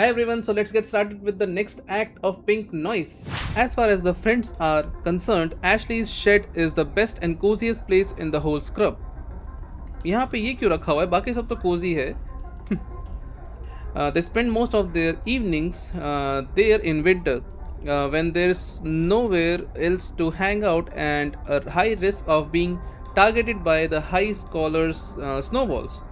Hi everyone, so let's get started with the next act of Pink Noise. As far as the friends are concerned, Ashley's shed is the best and coziest place in the whole scrub. यहाँ पे ये क्यों रखा हुआ है? बाकी सब तो cozy है. They spend most of their evenings there in winter when there's nowhere else to hang out and a high risk of being targeted by the high scholars' snowballs.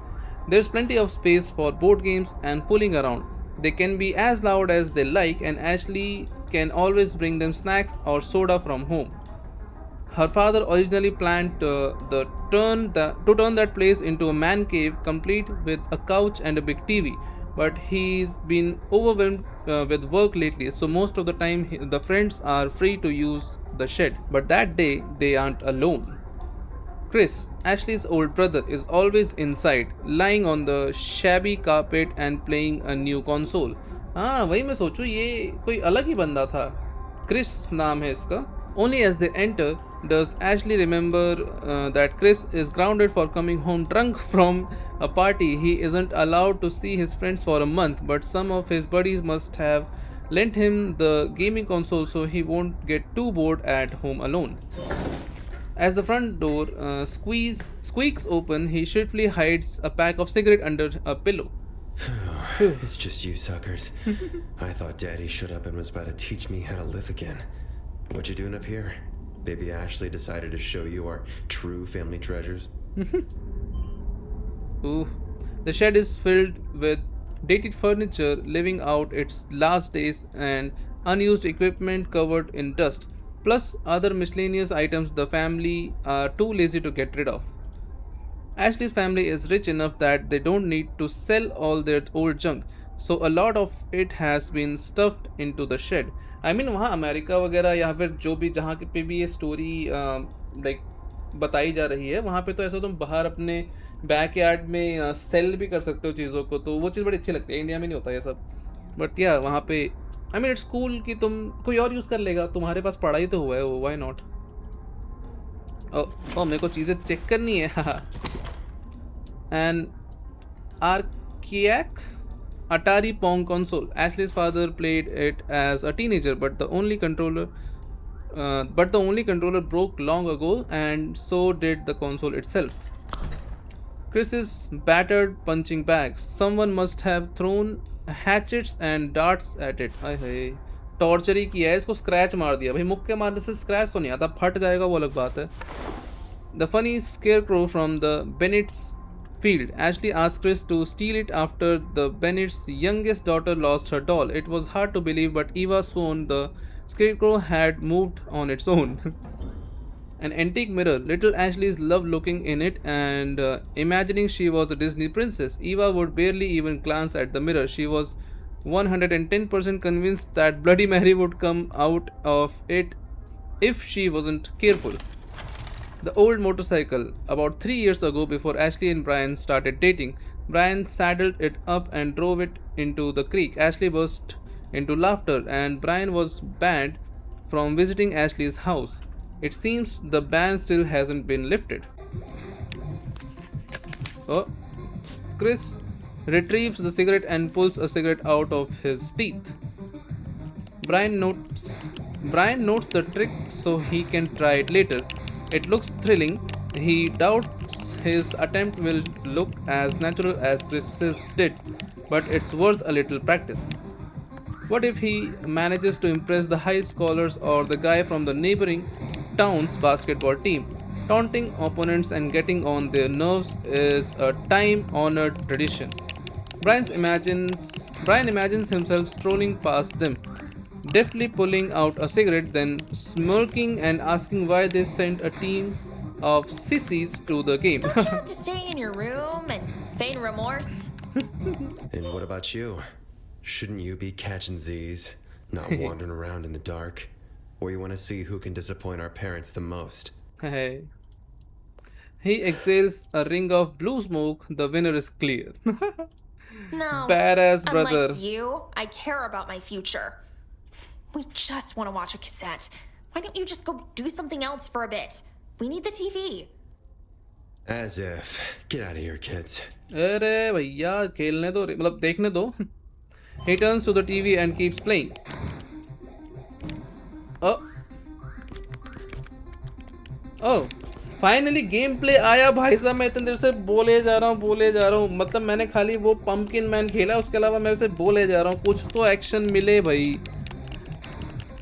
There's plenty of space for board games and fooling around. They can be as loud as they like, and Ashley can always bring them snacks or soda from home. Her father originally planned to turn that place into a man cave, complete with a couch and a big TV. But he's been overwhelmed with work lately, so most of the time the friends are free to use the shed. But that day, they aren't alone. Chris, Ashley's old brother, is always inside, lying on the shabby carpet and playing a new console. हाँ वही मैं सोचूं ये कोई अलग ही बंदा था. Chris नाम है इसका. Only as they enter does Ashley remember that Chris is grounded for coming home drunk from a party. He isn't allowed to see his friends for a month, but some of his buddies must have lent him the gaming console so he won't get too bored at home alone. As the front door squeaks open, he swiftly hides a pack of cigarettes under a pillow. It's just you suckers. I thought Daddy showed up and was about to teach me how to live again. What you doing up here? Baby Ashley decided to show you our true family treasures. Ooh. The shed is filled with dated furniture living out its last days and unused equipment covered in dust, plus other miscellaneous items the family are too lazy to get rid of. Ashley's family is rich enough that they don't need to sell all their old junk, so a lot of it has been stuffed into the shed. I mean वहाँ America वगैरह या फिर जो भी जहाँ पे भी ये स्टोरी लाइक बताई जा रही है वहाँ पे तो ऐसा तुम बाहर अपने बैक यार्ड में सेल भी कर सकते हो चीज़ों को, तो वो चीज़ बड़ी अच्छी लगती है. इंडिया में नहीं होता ये सब. बट या वहाँ पे आई मीन इट्स कूल कि तुम कोई और यूज़ कर लेगा, तुम्हारे पास पढ़ाई तो हुआ है वो, व्हाई नॉट. ओ मेरे को चीज़ें चेक करनी है. हाँ. An archaic Atari Pong console. Ashley's father played it as a teenager, but the only controller broke long ago, and so did the console itself. Chris's battered punching bags. Someone must have thrown hatchets and darts at it. हाय हाय torture ही किया है इसको, scratch मार दिया भाई. मुक्के मारने से स्क्रैच तो नहीं आता, फट जाएगा वो अलग बात है. The funny scarecrow from the Bennett's field. Ashley asked Chris to steal it after the Bennett's youngest daughter lost her doll. It was hard to believe, but Eva Swan, the scarecrow, had moved on its own. An antique mirror. Little Ashley's loved looking in it and imagining she was a Disney princess. Eva would barely even glance at the mirror. She was 110% convinced that Bloody Mary would come out of it if she wasn't careful. The old motorcycle. About 3 years ago, before Ashley and Brian started dating, Brian saddled it up and drove it into the creek. Ashley burst into laughter, and Brian was banned from visiting Ashley's house. It seems the ban still hasn't been lifted. Oh, Chris retrieves the cigarette and pulls a cigarette out of his teeth. Brian notes the trick so he can try it later. It looks thrilling. He doubts his attempt will look as natural as Chris's did, but it's worth a little practice. What if he manages to impress the high scholars or the guy from the neighboring town's basketball team? Taunting opponents and getting on their nerves is a time-honored tradition. Brian imagines himself strolling past them, deftly pulling out a cigarette, then smirking and asking why they sent a team of sissies to the game. Don't you have to stay in your room and feign remorse? And what about you? Shouldn't you be catching Z's, not wandering around in the dark? Or you want to see who can disappoint our parents the most? Hey. He exhales a ring of blue smoke. The winner is clear. No. Badass brother. Unlike you, I care about my future. We just want to watch a cassette. Why don't you just go do something else for a bit? We need the TV. As if. Get out of here, kids. अरे भैया खेलने दो, मतलब देखने दो. He turns to the TV and keeps playing. Oh, oh, finally game play आया भाई साहब. मैं इतनी देर से बोले जा रहा हूँ. मतलब मैंने खाली वो पंपकिन मैन खेला, उसके अलावा मैं उसे बोले जा रहा हूँ. कुछ तो एक्शन मिले भाई.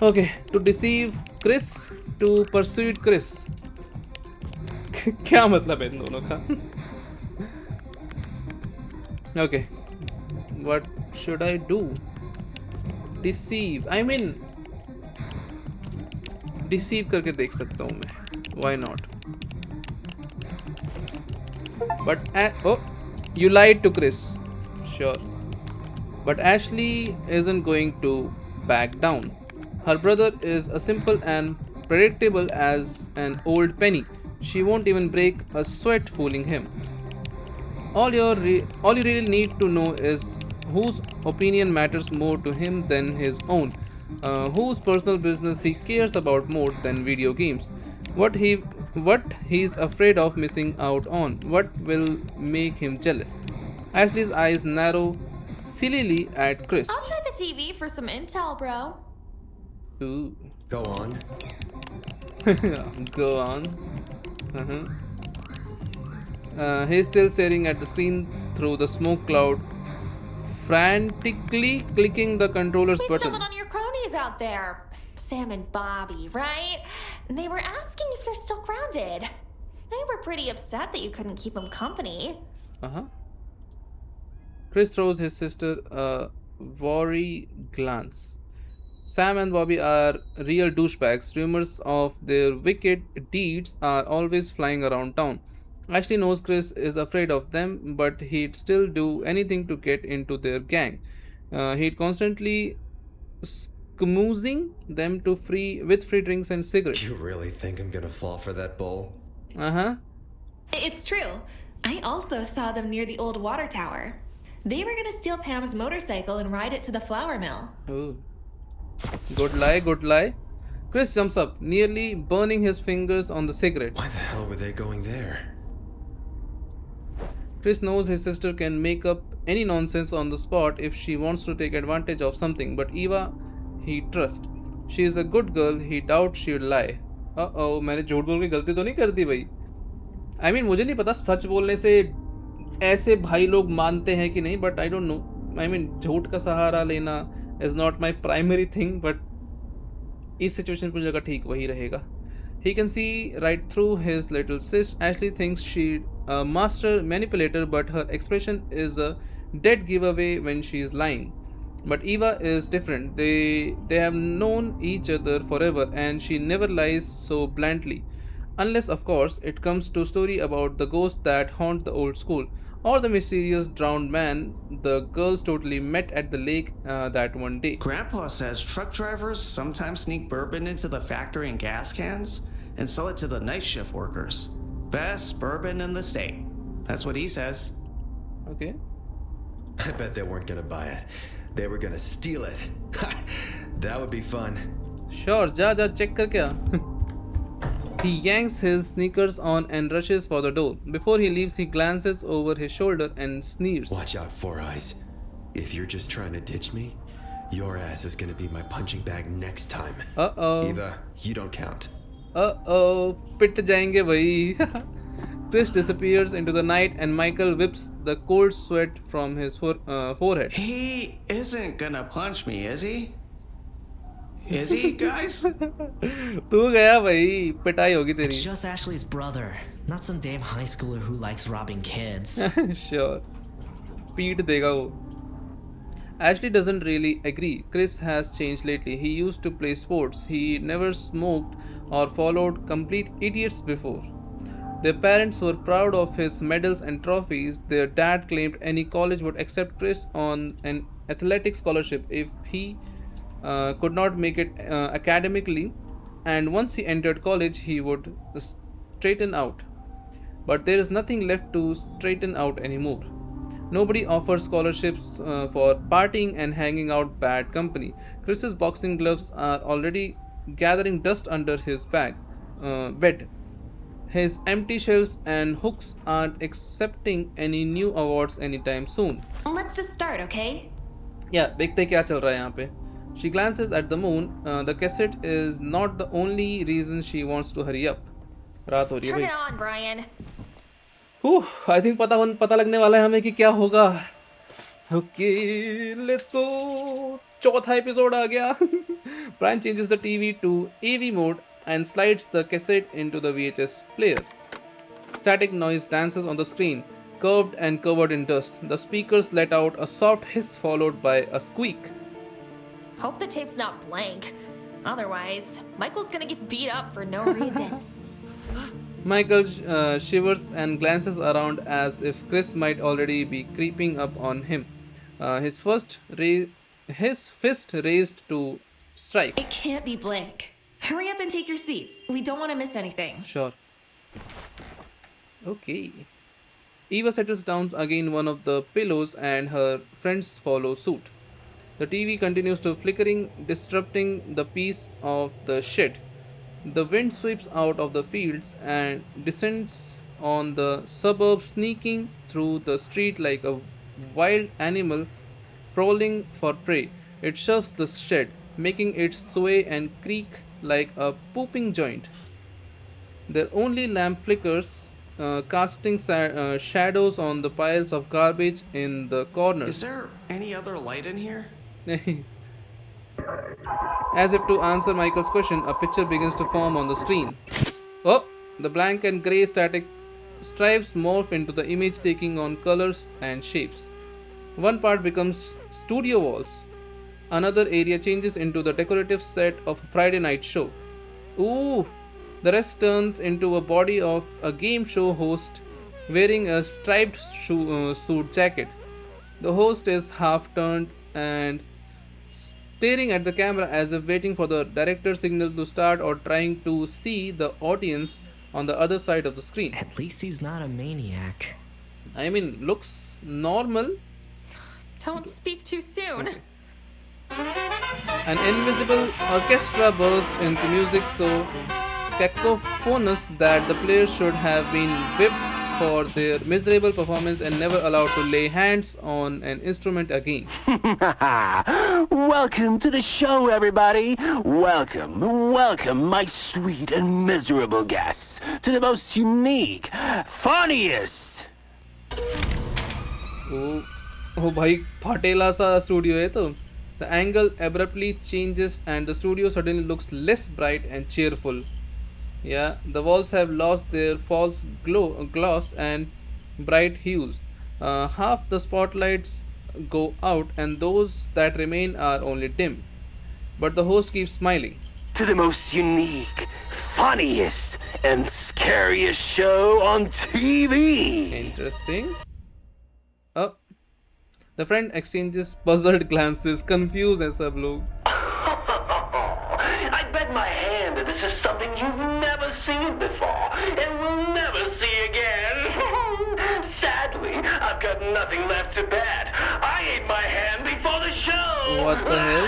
Okay, to deceive Chris, to pursuit Chris. क्या मतलब है इन दोनों का? Okay, what should I do? Deceive, I mean deceive करके देख सकता हूँ मैं. Why not? But oh, you lied to Chris. Sure. But Ashley isn't going to back down. Her brother is as simple and predictable as an old penny. She won't even break a sweat fooling him. All you really need to know is whose opinion matters more to him than his own. Whose personal business he cares about more than video games. What he's afraid of missing out on. What will make him jealous. Ashley's eyes narrow sillily at Chris. I'll try the TV for some intel, bro. Ooh. Go on. Go on. Uh-huh. He's still staring at the screen through the smoke cloud, frantically clicking the controller's We button. stumbled on your cronies out there. Sam and Bobby, right? They were asking if you're still grounded. They were pretty upset that you couldn't keep them company. Uh-huh. Chris throws his sister a wary glance. Sam and Bobby are real douchebags. Rumors of their wicked deeds are always flying around town. Ashley knows Chris is afraid of them, but he'd still do anything to get into their gang. He'd constantly schmoozing them to with free drinks and cigarettes. You really think I'm gonna fall for that bull? Uh-huh. It's true. I also saw them near the old water tower. They were gonna steal Pam's motorcycle and ride it to the flour mill. Ooh. Good lie, good lie. Chris jumps up, nearly burning his fingers on the cigarette. Why the hell were they going there? Chris knows his sister can make up any nonsense on the spot if she wants to take advantage of something, but Eva, he trusts. She is a good girl, he doubts she'll lie. Uh-oh, मैंने झूठ बोल के गलती तो नहीं कर दी भाई. I mean, मुझे नहीं पता सच बोलने से ऐसे भाई लोग मानते हैं कि नहीं, but I don't know. I mean, झूठ का सहारा लेना is not my primary thing, but इस सिचुएशन पर जगह ठीक वही रहेगा. He can see right through his little sis. Ashley thinks she's a master manipulator, but her expression is a dead giveaway when she's lying. But Eva is different. They have known each other forever, and she never lies so bluntly. Unless, of course, it comes to story about the ghost that haunt the old school, or the mysterious drowned man the girls totally met at the lake that one day. Grandpa says truck drivers sometimes sneak bourbon into the factory in gas cans and sell it to the night shift workers. Best bourbon in the state. That's what he says. Okay. I bet they weren't gonna buy it. They were gonna steal it. That would be fun. Sure, जा check कर क्या? He yanks his sneakers on and rushes for the door. Before he leaves, he glances over his shoulder and sneers. Watch out, Four Eyes. If you're just trying to ditch me, your ass is gonna be my punching bag next time. Uh-oh. Eva, you don't count. Uh-oh. पिट जाएंगे भाई. Chris disappears into the night and Michael whips the cold sweat from his forehead. He isn't gonna punch me, is he? Is he, guys? तू गया भाई, पिटाई होगी It's तेरी. just Ashley's brother, not some damn high schooler who likes robbing kids. Sure. पीट देगा वो. Ashley doesn't really agree. Chris has changed lately. He used to play sports. He never smoked or followed complete idiots before. Their parents were proud of his medals and trophies. Their dad claimed any college would accept Chris on an athletic scholarship if he could not make it academically, and once he entered college, he would straighten out. But there is nothing left to straighten out anymore. Nobody offers scholarships for partying and hanging out bad company. Chris's boxing gloves are already gathering dust under his bed. His empty shelves and hooks aren't accepting any new awards anytime soon. Let's just start, okay? Yeah, देखते क्या चल रहा है यहाँ पे. She glances at the moon. The cassette is not the only reason she wants to hurry up. रात हो रही है Turn भाई. it on, Brian. I think पता लगने वाला है हमें कि क्या होगा. Okay, let's go. चौथा एपिसोड आ गया. Brian changes the TV to AV mode and slides the cassette into the VHS player. Static noise dances on the screen, curved and covered in dust. The speakers let out a soft hiss followed by a squeak. Hope the tape's not blank. Otherwise, Michael's gonna get beat up for no reason. Michael shivers and glances around as if Chris might already be creeping up on him. His fist raised to strike. It can't be blank. Hurry up and take your seats. We don't want to miss anything. Sure. Okay. Eva settles down again one of the pillows and her friends follow suit. The TV continues to flickering, disrupting the peace of the shed. The wind sweeps out of the fields and descends on the suburbs, sneaking through the street like a wild animal prowling for prey. It shoves the shed, making it sway and creak like a pooping joint. Their only lamp flickers, casting shadows on the piles of garbage in the Is corners. there any other light in here? As if to answer Michael's question, a picture begins to form on the screen. Oh, the blank and grey static stripes morph into the image, taking on colors and shapes. One part becomes studio walls. Another area changes into the decorative set of a Friday night show. Ooh, the rest turns into a body of a game show host wearing a striped suit jacket. The host is half turned and staring at the camera as if waiting for the director's signal to start or trying to see the audience on the other side of the screen. At least he's not a maniac. I mean, looks normal. Don't speak too soon. An invisible orchestra burst into music so cacophonous that the players should have been whipped for their miserable performance and never allowed to lay hands on an instrument again. Welcome to the show, everybody. Welcome, my sweet and miserable guests, to the most unique, funniest. Oh भाई फाटेला सा studio है तो. The angle abruptly changes and the studio suddenly looks less bright and cheerful. Yeah, the walls have lost their false gloss and bright hues. Half the spotlights go out and those that remain are only dim. But the host keeps smiling. To the most unique, funniest, and scariest show on TV. Interesting. Oh, the friend exchanges puzzled glances, confused and सब लोग. I bet my hand that this is something you've never seen before and will never see again. Sadly, I've got nothing left to bet. I ate my hand before the show. What the hell?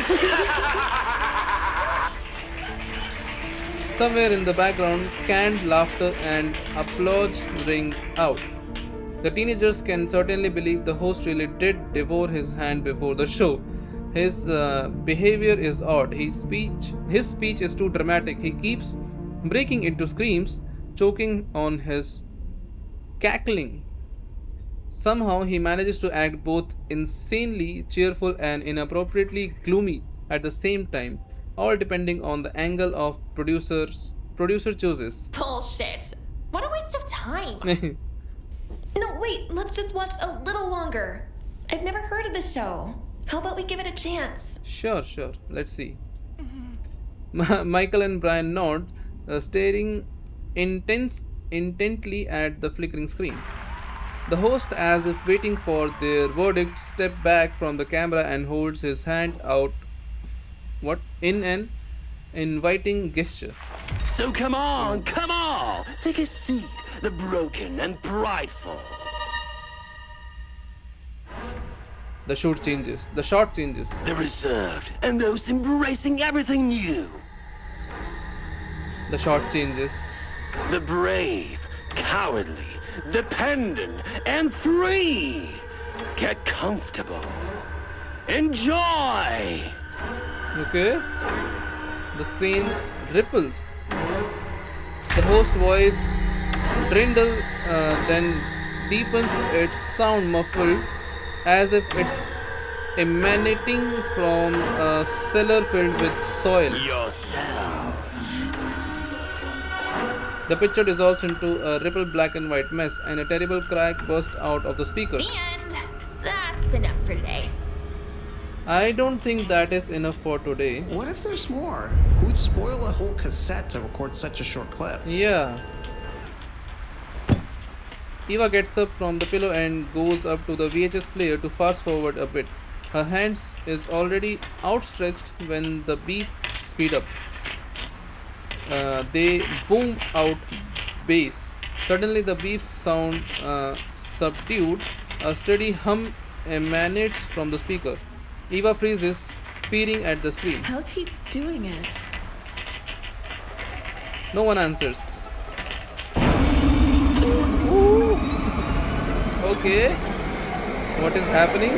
Somewhere in the background, canned laughter and applause ring out. The teenagers can certainly believe the host really did devour his hand before the show. His behavior is odd. His speech is too dramatic. He keeps breaking into screams, choking on his cackling. Somehow he manages to act both insanely cheerful and inappropriately gloomy at the same time, all depending on the angle of producer chooses. Bullshit. What a waste of time. No, wait, let's just watch a little longer. I've never heard of this show. How about we give it a chance? Sure. Let's see. Michael and Brian nod, staring intently at the flickering screen. The host, as if waiting for their verdict, steps back from the camera and holds his hand out in an inviting gesture. So come on, take a seat, the broken and prideful. The shot changes. The reserved and those embracing everything new. The shot changes. The brave, cowardly, dependent, and free. Get comfortable. Enjoy! Okay. The screen ripples. The host voice dwindles, then deepens its sound muffled as if it's emanating from a cellar filled with soil. Yourself. The picture dissolves into a rippled black and white mess, and a terrible crack bursts out of the speaker. The end. That's enough for today. I don't think that is enough for today. What if there's more? Who'd spoil a whole cassette to record such a short clip? Yeah. Eva gets up from the pillow and goes up to the VHS player to fast forward a bit. Her hands is already outstretched when the beep speed up. They boom out bass. Suddenly the beeps sound subdued. A steady hum emanates from the speaker. Eva freezes, peering at the screen. How's he doing it? No one answers. Ooh. Okay. What is happening?